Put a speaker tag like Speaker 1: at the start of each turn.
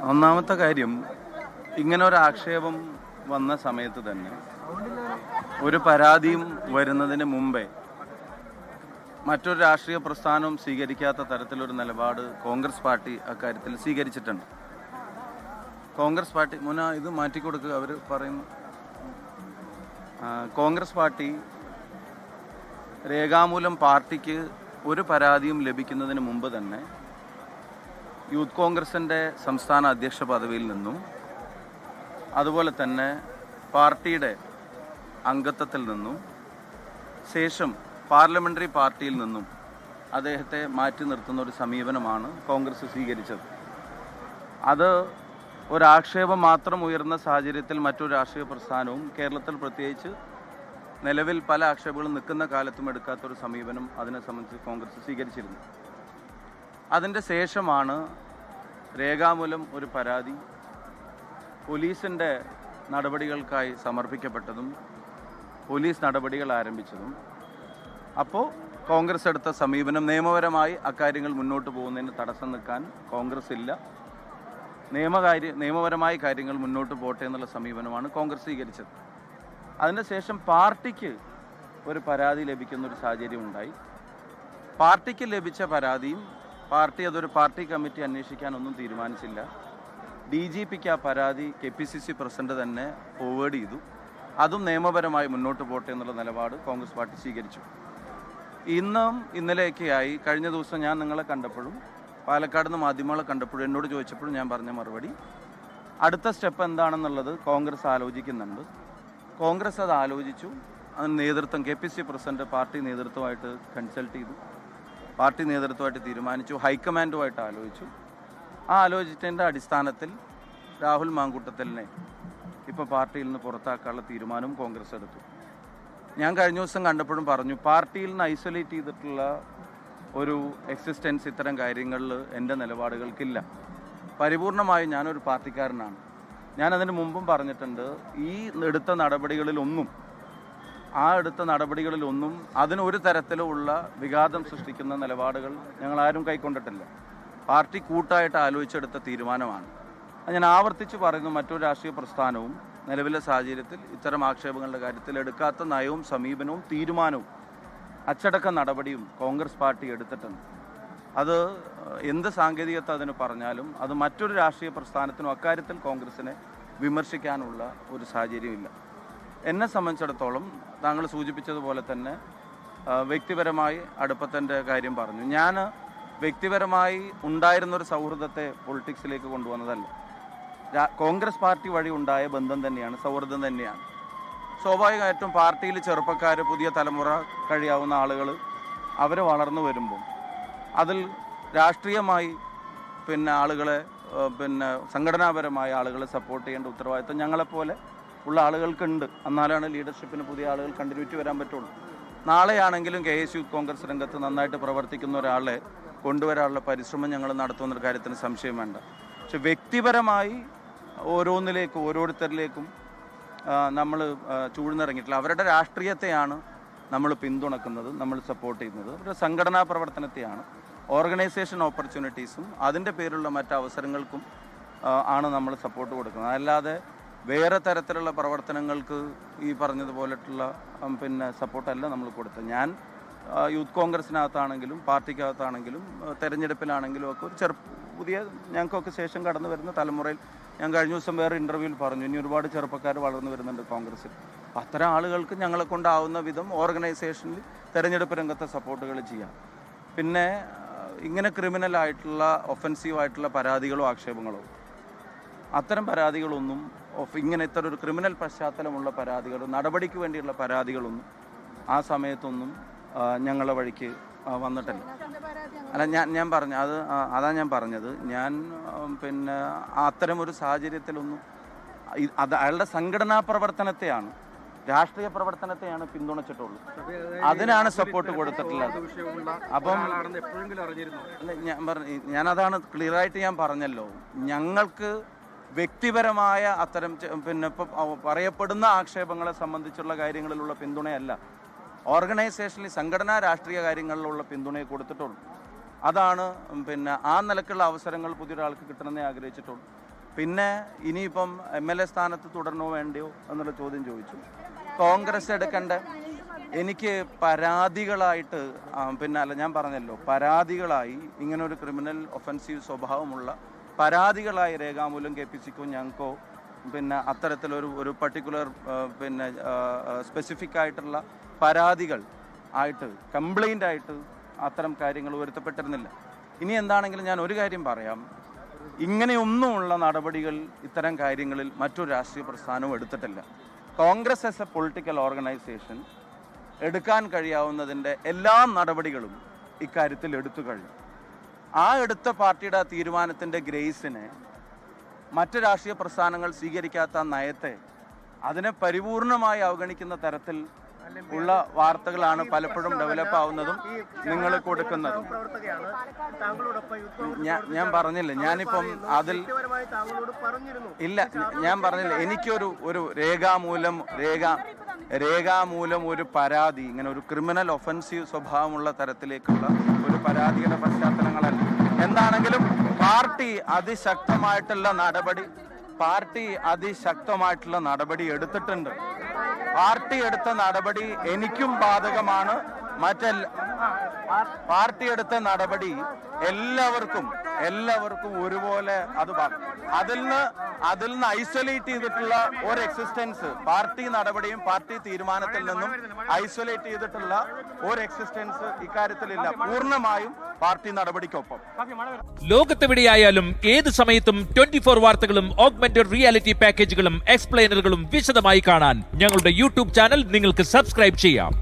Speaker 1: ഒന്നാമത്തെ കാര്യം, ഇങ്ങനെ ഒരു ആക്ഷേപം വന്ന സമയത്ത് തന്നെ ഒരു പരാതിയും വരുന്നതിന് മുമ്പേ മറ്റൊരു രാഷ്ട്രീയ പ്രസ്ഥാനവും സ്വീകരിക്കാത്ത തരത്തിലൊരു നിലപാട് കോൺഗ്രസ് പാർട്ടി അക്കാര്യത്തിൽ സ്വീകരിച്ചിട്ടുണ്ട്. കോൺഗ്രസ് പാർട്ടി ഇത് മാറ്റിക്കൊടുക്കുക, അവർ പറയുന്നു. കോൺഗ്രസ് പാർട്ടി രേഖാമൂലം പാർട്ടിക്ക് ഒരു പരാതിയും ലഭിക്കുന്നതിന് മുമ്പ് തന്നെ യൂത്ത് കോൺഗ്രസിൻ്റെ സംസ്ഥാന അധ്യക്ഷ പദവിയിൽ നിന്നും അതുപോലെ തന്നെ പാർട്ടിയുടെ അംഗത്വത്തിൽ നിന്നും ശേഷം പാർലമെൻ്ററി പാർട്ടിയിൽ നിന്നും അദ്ദേഹത്തെ മാറ്റി നിർത്തുന്ന ഒരു സമീപനമാണ് കോൺഗ്രസ് സ്വീകരിച്ചത്. അത് ഒരാക്ഷേപം മാത്രം ഉയർന്ന സാഹചര്യത്തിൽ മറ്റൊരു രാഷ്ട്രീയ പ്രസ്ഥാനവും കേരളത്തിൽ പ്രത്യേകിച്ച് നിലവിൽ പല ആക്ഷേപങ്ങളും നിൽക്കുന്ന കാലത്തും എടുക്കാത്തൊരു സമീപനം അതിനെ സംബന്ധിച്ച് കോൺഗ്രസ് സ്വീകരിച്ചിരുന്നു. അതിൻ്റെ ശേഷമാണ് രേഖാമൂലം ഒരു പരാതി പോലീസിൻ്റെ നടപടികൾക്കായി സമർപ്പിക്കപ്പെട്ടതും പോലീസ് നടപടികൾ ആരംഭിച്ചതും. അപ്പോൾ കോൺഗ്രസ് എടുത്ത സമീപനം നിയമപരമായി അക്കാര്യങ്ങൾ മുന്നോട്ട് പോകുന്നതിന് തടസ്സം നിൽക്കാൻ കോൺഗ്രസ് ഇല്ല, നിയമപരമായ കാര്യങ്ങൾ മുന്നോട്ട് പോട്ടെ എന്നുള്ള സമീപനമാണ് കോൺഗ്രസ് സ്വീകരിച്ചത്. അതിന് ശേഷം പാർട്ടിക്ക് ഒരു പരാതി ലഭിക്കുന്ന ഒരു സാഹചര്യം ഉണ്ടായി. പാർട്ടിക്ക് ലഭിച്ച പരാതിയും അതൊരു പാർട്ടി കമ്മിറ്റി അന്വേഷിക്കാനൊന്നും തീരുമാനിച്ചില്ല. DGPക്ക് ആ പരാതി KPCC പ്രസിഡന്റ് തന്നെ ഫോർവേഡ് ചെയ്തു. അതും നിയമപരമായി മുന്നോട്ട് പോട്ടെ എന്നുള്ള നിലപാട് കോൺഗ്രസ് പാർട്ടി സ്വീകരിച്ചു. ഇന്നും ഇന്നലെയൊക്കെയായി കഴിഞ്ഞ ദിവസം ഞാൻ നിങ്ങളെ കണ്ടപ്പോഴും പാലക്കാട് നിന്ന് മാധ്യമങ്ങളെ കണ്ടപ്പോഴും എന്നോട് ചോദിച്ചപ്പോഴും ഞാൻ പറഞ്ഞ മറുപടി, അടുത്ത സ്റ്റെപ്പ് എന്താണെന്നുള്ളത് കോൺഗ്രസ് ആലോചിക്കുന്നുണ്ട്. കോൺഗ്രസ് അത് ആലോചിച്ചു. അതിന് നേതൃത്വം KPCC പ്രസിഡന്റ് പാർട്ടി നേതൃത്വമായിട്ട് കൺസൾട്ട് ചെയ്തു, പാർട്ടി നേതൃത്വമായിട്ട് തീരുമാനിച്ചു, ഹൈക്കമാൻഡുമായിട്ട് ആലോചിച്ചു. ആ ആലോചിച്ചതിൻ്റെ അടിസ്ഥാനത്തിൽ രാഹുൽ മാങ്കൂട്ടത്തലിനെ ഇപ്പോൾ പാർട്ടിയിൽ നിന്ന് പുറത്താക്കാനുള്ള തീരുമാനവും കോൺഗ്രസ് എടുത്തു. ഞാൻ കഴിഞ്ഞ ദിവസം കണ്ടപ്പോഴും പറഞ്ഞു, പാർട്ടിയിൽ നിന്ന് ഐസൊലേറ്റ് ചെയ്തിട്ടുള്ള ഒരു എക്സിസ്റ്റൻസ് ഇത്തരം കാര്യങ്ങളിൽ എൻ്റെ നിലപാടുകൾക്കില്ല. പരിപൂർണമായും ഞാനൊരു പാർട്ടിക്കാരനാണ്. ഞാനതിന് മുമ്പും പറഞ്ഞിട്ടുണ്ട്, ഈ എടുത്ത നടപടികളിലൊന്നും അതിനൊരു തരത്തിലുള്ള വിഘാതം സൃഷ്ടിക്കുന്ന നിലപാടുകൾ ഞങ്ങളാരും കൈക്കൊണ്ടിട്ടില്ല. പാർട്ടി കൂട്ടായിട്ട് ആലോചിച്ചെടുത്ത തീരുമാനമാണ്. ഞാൻ ആവർത്തിച്ച് പറയുന്നു, മറ്റൊരു രാഷ്ട്രീയ പ്രസ്ഥാനവും നിലവിലെ സാഹചര്യത്തിൽ ഇത്തരം ആക്ഷേപങ്ങളുടെ കാര്യത്തിൽ എടുക്കാത്ത നയവും സമീപനവും തീരുമാനവും അച്ചടക്ക നടപടിയും കോൺഗ്രസ് പാർട്ടി എടുത്തിട്ടുണ്ട്. അത് എന്ത് സാങ്കേതികത്വം അതിന് പറഞ്ഞാലും അത് മറ്റൊരു രാഷ്ട്രീയ പ്രസ്ഥാനത്തിനും അക്കാര്യത്തിൽ കോൺഗ്രസിനെ വിമർശിക്കാനുള്ള ഒരു സാഹചര്യമില്ല. എന്നെ സംബന്ധിച്ചിടത്തോളം താങ്കൾ സൂചിപ്പിച്ചതുപോലെ തന്നെ വ്യക്തിപരമായി അടുപ്പത്തിൻ്റെ കാര്യം പറഞ്ഞു. ഞാൻ വ്യക്തിപരമായി ഉണ്ടായിരുന്നൊരു സൗഹൃദത്തെ പൊളിറ്റിക്സിലേക്ക് കൊണ്ടുവന്നതല്ല. കോൺഗ്രസ് പാർട്ടി വഴി ഉണ്ടായ ബന്ധം തന്നെയാണ്, സൗഹൃദം തന്നെയാണ്. സ്വാഭാവികമായിട്ടും പാർട്ടിയിൽ ചെറുപ്പക്കാർ, പുതിയ തലമുറ കഴിയാവുന്ന ആളുകൾ അവർ വളർന്നു വരുമ്പം അതിൽ രാഷ്ട്രീയമായി ആളുകളെ സംഘടനാപരമായ ആളുകളെ സപ്പോർട്ട് ചെയ്യേണ്ട ഉത്തരവാദിത്വം ഞങ്ങളെപ്പോലെ ഉള്ള ആളുകൾക്കുണ്ട്. എന്നാലാണ് ലീഡർഷിപ്പിന് പുതിയ ആളുകൾ കണ്ടിന്യൂറ്റി വരാൻ പറ്റുള്ളൂ. നാളെയാണെങ്കിലും KS യൂത്ത് കോൺഗ്രസ് രംഗത്ത് നന്നായിട്ട് പ്രവർത്തിക്കുന്ന ഒരാളെ കൊണ്ടുവരാനുള്ള പരിശ്രമം ഞങ്ങൾ നടത്തുന്നൊരു കാര്യത്തിന് സംശയം വേണ്ട. പക്ഷെ വ്യക്തിപരമായി ഓരോരുത്തരിലേക്കും നമ്മൾ ചൂഴ്ന്നിറങ്ങിയിട്ടില്ല. അവരുടെ രാഷ്ട്രീയത്തെയാണ് നമ്മൾ പിന്തുണക്കുന്നത്, നമ്മൾ സപ്പോർട്ട് ചെയ്യുന്നത്. അവരുടെ സംഘടനാ പ്രവർത്തനത്തെയാണ്, ഓർഗനൈസേഷൻ ഓപ്പർച്യൂണിറ്റീസും അതിൻ്റെ പേരിലുള്ള മറ്റ് അവസരങ്ങൾക്കും ആണ് നമ്മൾ സപ്പോർട്ട് കൊടുക്കുന്നത്. അല്ലാതെ വേറെ തരത്തിലുള്ള പ്രവർത്തനങ്ങൾക്ക് ഈ പറഞ്ഞതുപോലെയുള്ള സപ്പോർട്ടല്ല നമ്മൾ കൊടുത്തത്. ഞാൻ യൂത്ത് കോൺഗ്രസിനകത്താണെങ്കിലും പാർട്ടിക്കകത്താണെങ്കിലും തെരഞ്ഞെടുപ്പിലാണെങ്കിലും ഒക്കെ ഒരു പുതിയ ഞങ്ങൾക്കൊക്കെ ശേഷം കടന്നു വരുന്ന തലമുറയിൽ, ഞാൻ കഴിഞ്ഞ ദിവസം വേറെ ഇൻ്റർവ്യൂവിൽ പറഞ്ഞു, ഇനി ഒരുപാട് ചെറുപ്പക്കാർ വളർന്നു വരുന്നുണ്ട് കോൺഗ്രസ്സിൽ. അത്തരം ആളുകൾക്ക് ഞങ്ങളെ കൊണ്ടാവുന്ന വിധം ഓർഗനൈസേഷനിൽ തെരഞ്ഞെടുപ്പ് രംഗത്തെ സപ്പോർട്ടുകൾ ചെയ്യാം. പിന്നെ ഇങ്ങനെ ക്രിമിനലായിട്ടുള്ള ഒഫൻസീവായിട്ടുള്ള പരാതികളോ ആക്ഷേപങ്ങളോ അത്തരം പരാതികളൊന്നും ഇത്തരം ഒരു ക്രിമിനൽ പശ്ചാത്തലമുള്ള പരാതികളോ നടപടിക്ക് വേണ്ടിയുള്ള പരാതികളൊന്നും ആ സമയത്തൊന്നും ഞങ്ങളുടെ വഴിക്ക് വന്നിട്ടില്ല. അല്ല, ഞാൻ പറഞ്ഞു അതാണ് ഞാൻ പറഞ്ഞത്. ഞാൻ അത്തരം ഒരു സാഹചര്യത്തിലൊന്നും അയാളുടെ സംഘടനാ പ്രവർത്തനത്തെയാണ്, രാഷ്ട്രീയ പ്രവർത്തനത്തെയാണ് പിന്തുണച്ചിട്ടുള്ളൂ. അതിനാണ് സപ്പോർട്ട് കൊടുത്തിട്ടുള്ളത്. അപ്പം ഞാനതാണ് ക്ലിയറായിട്ട് ഞാൻ പറഞ്ഞല്ലോ. ഞങ്ങൾക്ക് വ്യക്തിപരമായ അത്തരം ഇപ്പോൾ പറയപ്പെടുന്ന ആക്ഷേപങ്ങളെ സംബന്ധിച്ചുള്ള കാര്യങ്ങളിലുള്ള പിന്തുണയല്ല, ഓർഗനൈസേഷനിൽ സംഘടനാ രാഷ്ട്രീയ കാര്യങ്ങളിലുള്ള പിന്തുണയെ കൊടുത്തിട്ടുള്ളൂ. അതാണ് ആ നിലക്കുള്ള അവസരങ്ങൾ പുതിയൊരാൾക്ക് കിട്ടണമെന്നേ ആഗ്രഹിച്ചിട്ടുള്ളൂ. പിന്നെ ഇനിയിപ്പം MLA സ്ഥാനത്ത് തുടരണോ വേണ്ടയോ എന്നുള്ള ചോദ്യം ചോദിച്ചു. കോൺഗ്രസ് എടുക്കേണ്ട എനിക്ക് പരാതികളായിട്ട് അല്ല ഞാൻ പറഞ്ഞല്ലോ, പരാതികളായി ഇങ്ങനൊരു ക്രിമിനൽ ഒഫൻസീവ് സ്വഭാവമുള്ള പരാതികളായി രേഖാമൂലം KPCക്കോ ഞങ്ങൾക്കോ അത്തരത്തിലൊരു പർട്ടിക്കുലർ സ്പെസിഫിക് ആയിട്ടുള്ള പരാതികൾ ആയിട്ട് കംപ്ലൈൻ്റ് ആയിട്ട് അത്തരം കാര്യങ്ങൾ ഉയർത്തപ്പെട്ടിരുന്നില്ല. ഇനി എന്താണെങ്കിലും ഞാൻ ഒരു കാര്യം പറയാം, ഇങ്ങനെയൊന്നുമുള്ള നടപടികൾ ഇത്തരം കാര്യങ്ങളിൽ മറ്റൊരു രാഷ്ട്രീയ പ്രസ്ഥാനവും എടുത്തിട്ടില്ല. Congress as A political organisation എടുക്കാൻ കഴിയാവുന്നതിൻ്റെ എല്ലാ നടപടികളും ഇക്കാര്യത്തിൽ എടുത്തു കഴിഞ്ഞു. ആ എടുത്ത പാർട്ടിയുടെ തീരുമാനത്തിൻ്റെ ഗ്രേസിനെ മറ്റ് രാഷ്ട്രീയ പ്രസ്ഥാനങ്ങൾ സ്വീകരിക്കാത്ത നയത്തെ അതിനെ പരിപൂർണമായി അവഗണിക്കുന്ന തരത്തിൽ ഉള്ള വാർത്തകളാണ് പലപ്പോഴും ഡെവലപ്പ് ആവുന്നതും നിങ്ങൾ കൊടുക്കുന്നതും. ഞാൻ പറഞ്ഞില്ല, ഞാനിപ്പം അതിൽ ഇല്ല, ഞാൻ പറഞ്ഞില്ല. എനിക്കൊരു രേഖാമൂലം ഒരു പരാതി, ഇങ്ങനെ ഒരു ക്രിമിനൽ ഒഫൻസീവ് സ്വഭാവമുള്ള തരത്തിലേക്കുള്ള ഒരു പരാതിയുടെ പശ്ചാത്തലങ്ങളല്ല. എന്താണെങ്കിലും പാർട്ടി അതിശക്തമായിട്ടുള്ള നടപടി എടുത്തിട്ടുണ്ട്. പാർട്ടി എടുത്ത നടപടി എനിക്കും ബാധകമാണ്. പാർട്ടി എടുത്ത നടപടി എല്ലാവർക്കും ഒരുപോലെ അതിൽ നിന്ന് ഐസൊലേറ്റ് ചെയ്തിട്ടുള്ള ഒരു എക്സിസ്റ്റൻസ്, പാർട്ടി നടപടിയും പാർട്ടി തീരുമാനത്തിൽ നിന്നും ഐസൊലേറ്റ് ചെയ്തിട്ടുള്ള ഒരു എക്സിസ്റ്റൻസ് ഇക്കാര്യത്തിലില്ല. പൂർണ്ണമായും പാർട്ടി നടപടിക്കൊപ്പം.
Speaker 2: ലോകത്തെവിടെയായാലും ഏത് സമയത്തും 24 വാർത്തകളും ഓഗ്മെന്റഡ് റിയാലിറ്റി പാക്കേജുകളും എക്സ്പ്ലെയിനറുകളും വിശദമായി കാണാൻ ഞങ്ങളുടെ YouTube ചാനൽ നിങ്ങൾക്ക് സബ്സ്ക്രൈബ് ചെയ്യാം.